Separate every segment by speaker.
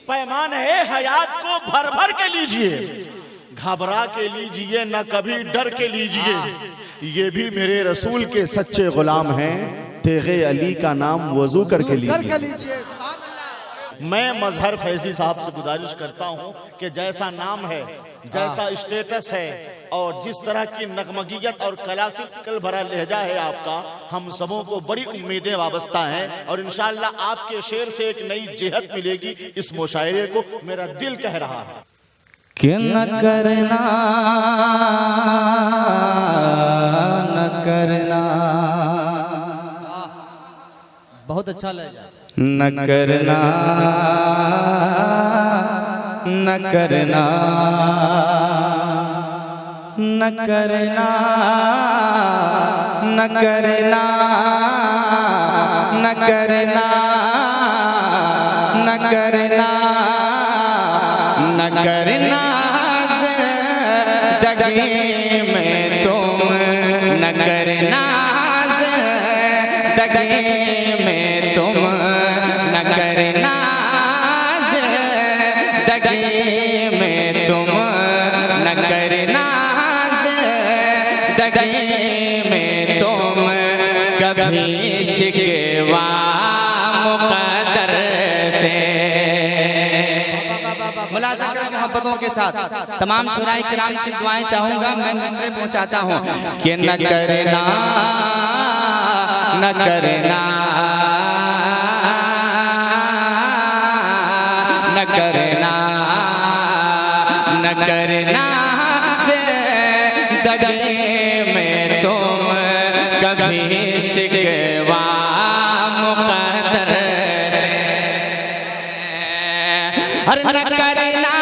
Speaker 1: पैमान है हयात को भर भर के लीजिए, घबरा के लीजिए न कभी डर के लीजिए, ये भी मेरे रसूल के सच्चे गुलाम हैं, तेगे अली का नाम वजू करके लीजिए। मैं मजहर फैजी साहब से गुजारिश करता हूं कि जैसा नाम है, जैसा स्टेटस है और जिस तरह की नगमगियत और क्लासिकल भरा लहजा है आपका, हम सबों को बड़ी उम्मीदें वाबस्ता हैं और इंशाअल्लाह आपके शेर से एक नई जेहत मिलेगी। इस मुशायरे को मेरा दिल कह रहा है
Speaker 2: कि न करना न करना,
Speaker 3: बहुत अच्छा लगा।
Speaker 2: न करना न करना न करना न करना न करना न करना न करना जिंदगी में तुम न करना जिंदगी में तुम न करना जिंदगी में तुम न करना जिंदगी में तुम कभी शिकवा मुक़द्दर से। मुलाज़ा करें मोहब्बतों के साथ तमाम शुराए किराम की दुआएं चाहूंगा मैं मिसरे पहुंचाता हूं कि न करना न करना न करना न करना जिंदगी में तुम कभी शिकवा मुक़द्दर से। हर न करना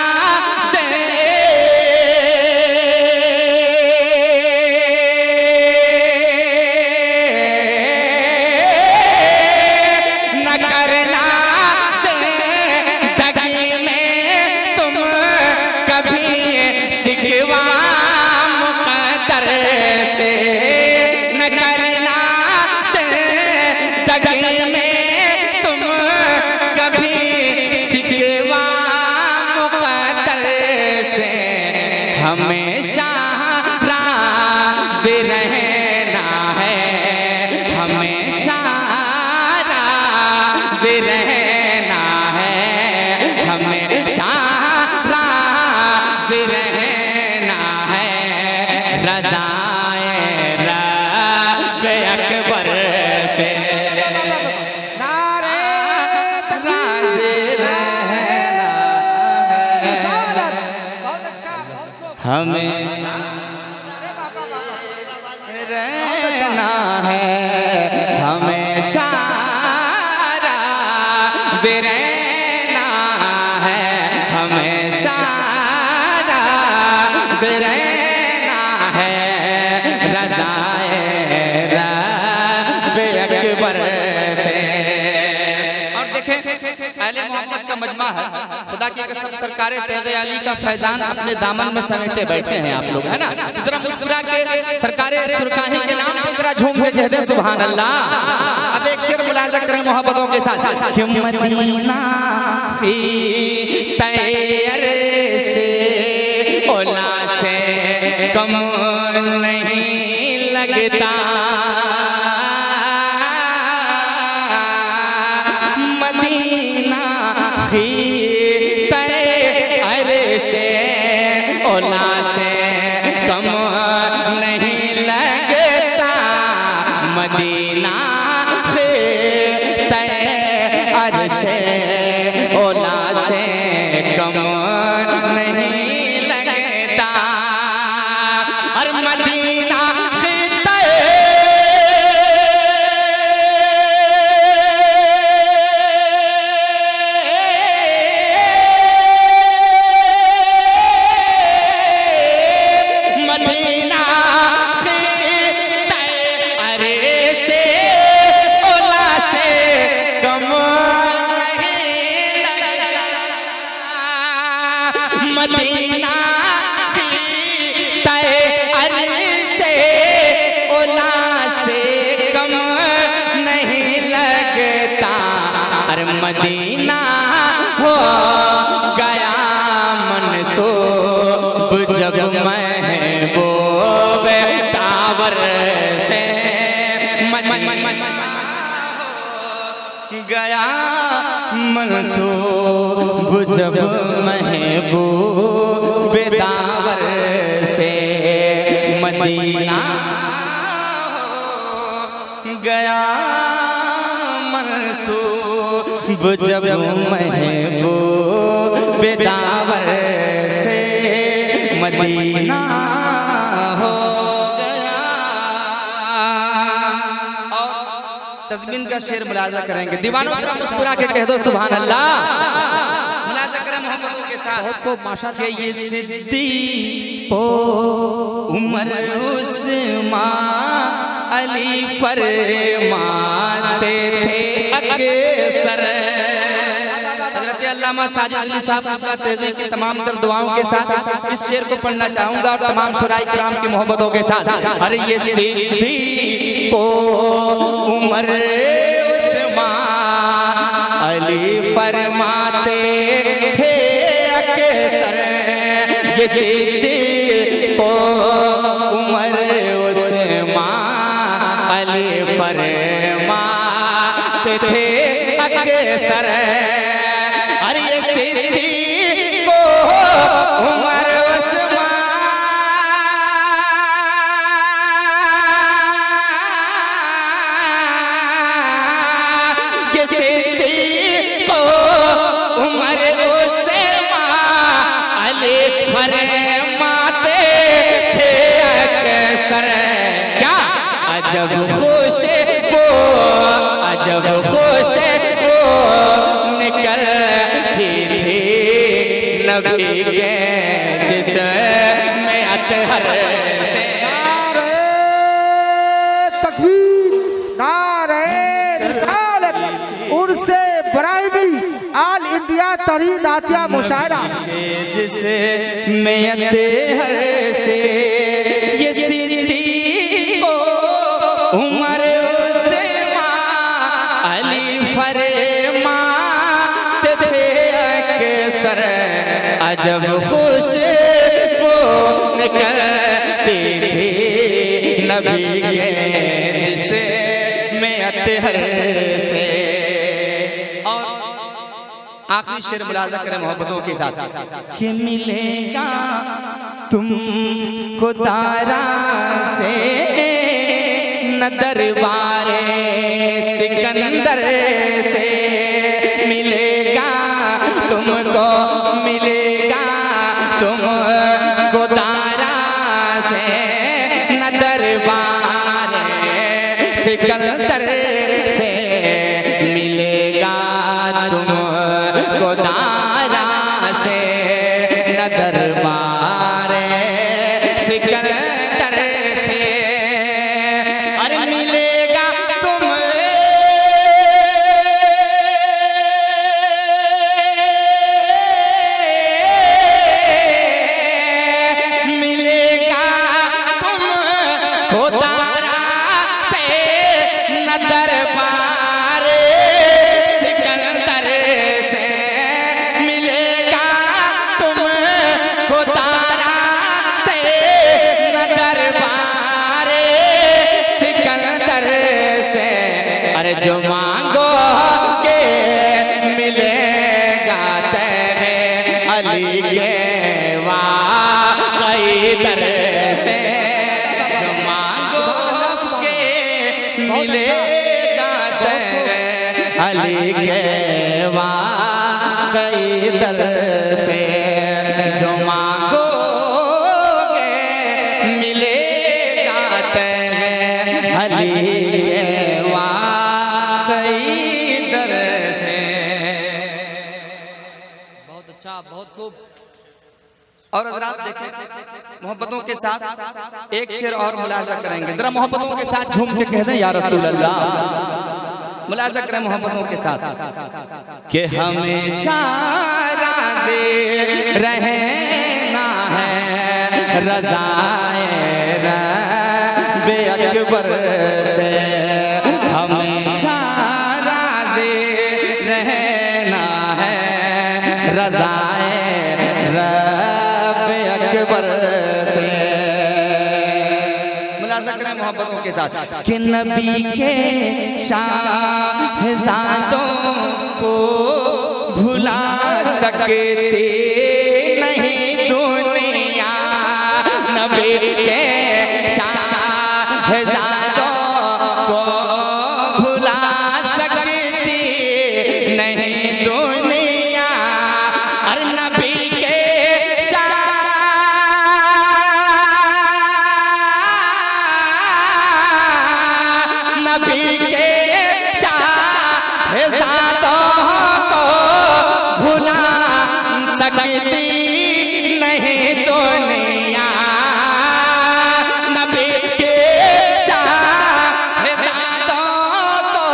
Speaker 2: शिकवा मुक़द्दर से, न करना जिंदगी में तुम कभी शिकवा मुक़द्दर से। हमेशा राज़ी रहना है, हमेशा राज़ी रहना है, हमेशा राज़ी रहना है, रज़ाए रब अकबर से। नारे राज़ी रहना हमें रहना है, हमेशा राज़ी रहना है, हमेशा राज़ी रहना है, रज़ाए रब अकबर से। और देखें अहले मोहम्मद का मजमा है, खुदा की कसम सरकारे तेगे अली का फैजान अपने दामन में समेटे बैठे हैं आप लोग, है ना। जरा मुस्कुरा के सरकारे सुरकाही के नाम पे जरा झूम के कह दे सुभान अल्लाह। अब एक शेर मुलाज़ा करें मोहब्बतों के साथ कि मदीना की तैयार से ओला से कम नहीं लगता, मदीना की तैयार से ओला से कम नहीं लगता, मदीना की तैयार से ओला से कम नहीं लगता। और मदीना मदीना की तैयार से ओला से कम नहीं लगता, अरे मदीना हो मंसूब जब महबूब दावर से मदीना गया मंसूब जब महबूब दावर से मदीना हो गया। और तस्मीन का शेर मुलाजा करेंगे। दीवानों तरह मुस्कुरा के कह दो सुभान अल्लाह। मुलाजा करें मोहम्मदों के साथ
Speaker 3: बहुत खूब माशाअल्लाह।
Speaker 2: ये सिद्दीक ओ उमर उस्मान अली फरमाते थे अक्सर। हज़रत अल्लामा साजिद अली साहब की तमाम तर दुआओं के साथ इस शेर को पढ़ना चाहूंगा और तमाम शुराई किराम की मोहब्बतों के साथ। अरे ये सिद्दीक ओ उमर उस्मान अली फरमाते थे अक्सर। ये सिद्दीक ओ उमर उस्मान अली फरमाते थे अक्सर। अरे ये सिद्दीक ओ उमर उस्मान, ये सिद्दीक ओ उमर उस्मान अली फरमाते थे अक्सर। क्या अजब खुशबू अजब खुशबू निकलती थी नबी के जिस्म अतहर से।
Speaker 3: नारे तकबीर, नारे रिसालत, उनसे बराइबी, ऑल इंडिया तहरीर नातिया मुशायरा।
Speaker 2: जिस्म अतहर से ये सिद्दीक ओ उमर उस्मान अली फरमाते थे अक्सर। अजब खुशबू निकलती थी नबी के जिस्म अतहर से। और आखिरी शेर मुलाजा करें मोहब्बतों के साथ कि मिलेगा तुमको तारा से न दरबारे सिकंदर से। मिलेगा तुमको मिलेगा तुमको तारा से न दरबारे सिकंदर से। मिलेगा तुमको तारा से न दरबारे सिकंदर से। अरे मिलेगा मिलेगा तुमको तारा से न दरबारे सिकंदर से। मिलेगा तुमको तारा से न दरबारे सिकंदर से। अरे जो मांगोगे मिलेगा तेरे अली के वाक़ई दर से। जो मांगोगे मिलेगा तेरे अली के वाक़ई दर से। जो मांगोगे मिलेगा तेरे अली के वाक़ई दर से।
Speaker 3: बहुत अच्छा, बहुत खूब।
Speaker 2: और अगर आप देखें मोहब्बतों के साथ एक शेर और मुलाजा करेंगे। जरा मोहब्बतों के साथ झूम के कह दें या रसूल अल्लाह। मुलाजा करें मोहब्बतों के साथ कि हमेशा राज़ी रहना है रज़ाए रब अकबर से। हमेशा राज़ी रहना है रज़ाए रब अकबर से। मुलाज़ा करें मोहब्बतों के साथ कि नबी के शाहज़ादों को भुला सकती नहीं दुनिया, नबी के शाहज़ादों को भुला सकती नहीं दुनिया, और नबी के नबी के शाहज़ादों को भुला सकती नहीं दुनिया, नबी के शाहज़ादों को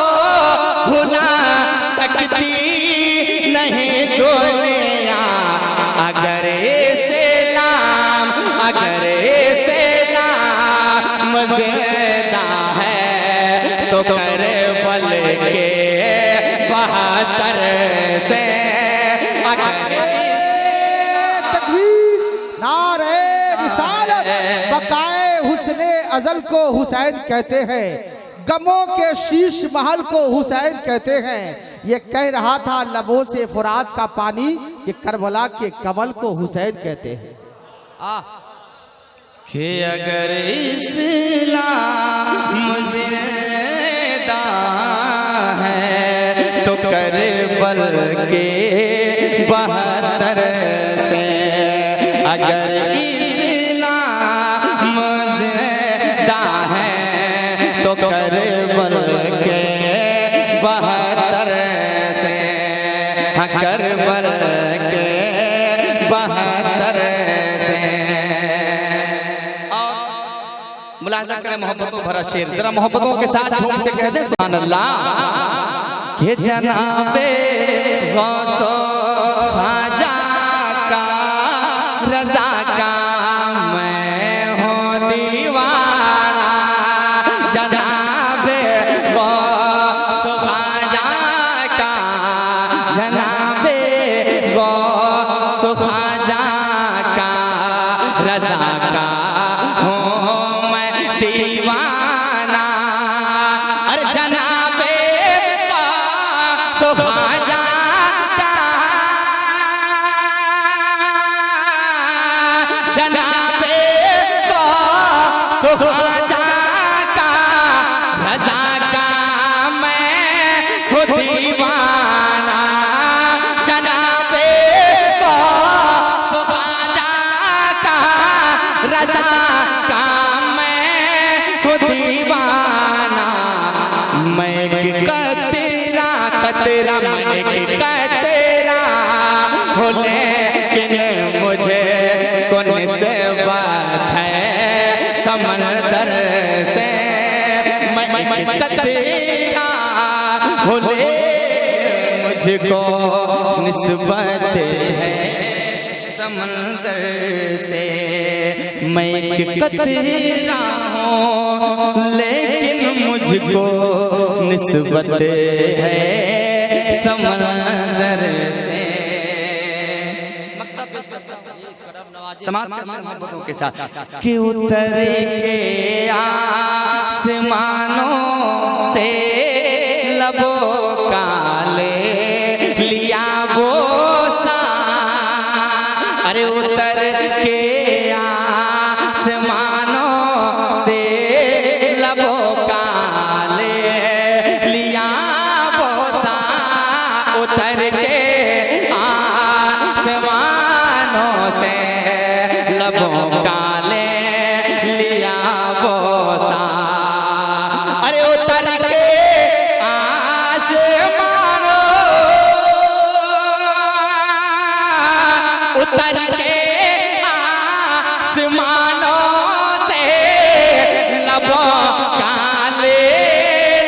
Speaker 2: भुला सकती नहीं दुनिया। अगर इस्लाम ज़िंदा है तो करबल के 72 से
Speaker 3: तकबीर, नारे रिसालत। बकाए हुस्ने अज़ल को हुसैन कहते हैं, गमों के शीश महल को हुसैन कहते हैं। ये कह रहा था लबों से फुरात का पानी कि करबला के कमल को हुसैन कहते हैं।
Speaker 2: कि अगर इस्लाम ज़िंदा है तो करबल के 72 से, अगर इस्लाम ज़िंदा है तो करबल के 72 से, करबल के 72 से। मुलाज़ा करें मोहब्बतों भरा शेर, जरा मोहब्बतों के साथ झूम के कह दे सुभान अल्लाह। कि जनाबे गौसो ख्वाजा का रज़ा का मैं हूँ दीवाना, जनाबे गौसो ख्वाजा का, जनाबे गौसो ख्वाजा का रज़ा का दीवाना, अरे जनाबे ख्वाजा का, जनाबे ख्वाजा का रज़ा का मैं हूँ दीवाना, जनाबे ख्वाजा का रज़ा का दीवाना। मैं कतरा कतरा मैं कतरा हो, लेकिन मुझे कौन से बात है समंदर से, मैं कतरा हो, मुझको निस्बत है समंदर से। मैं कतरा हूँ लेकिन मुझको निस्बत है समंदर से। समाप्त करते हैं मोहब्बतों के साथ। कि उतर के आसमानों से लबों का ले लिया बोसा, अरे उतर के आसमानों से लबों का ले लिया बोसा, उतर के आसमानों से लबों का ले लिया बोसा, अरे उतर के आसमानों, उतर के आसमानों से लबों का ले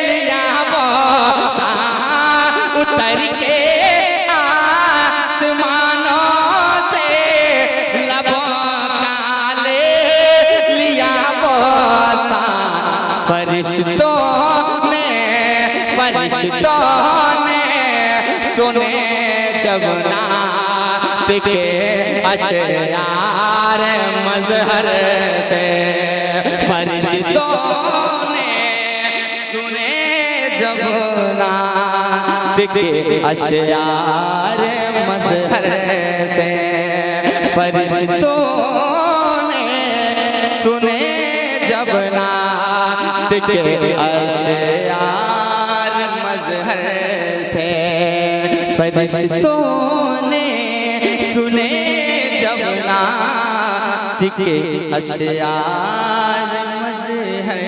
Speaker 2: लिया बोसा, उतर के आसमानों से लबों का ले लिया बोसा। फरिश्तों ने सुने जब नात के अशयार मजहर से, फरिश्तों ने सुने जब नात के अशयार मज़हर से फरिश्तों ने सुने जब नात के अशयार मज़हर से फरिश्तों ने सुने जब नात के अशयार मज़हर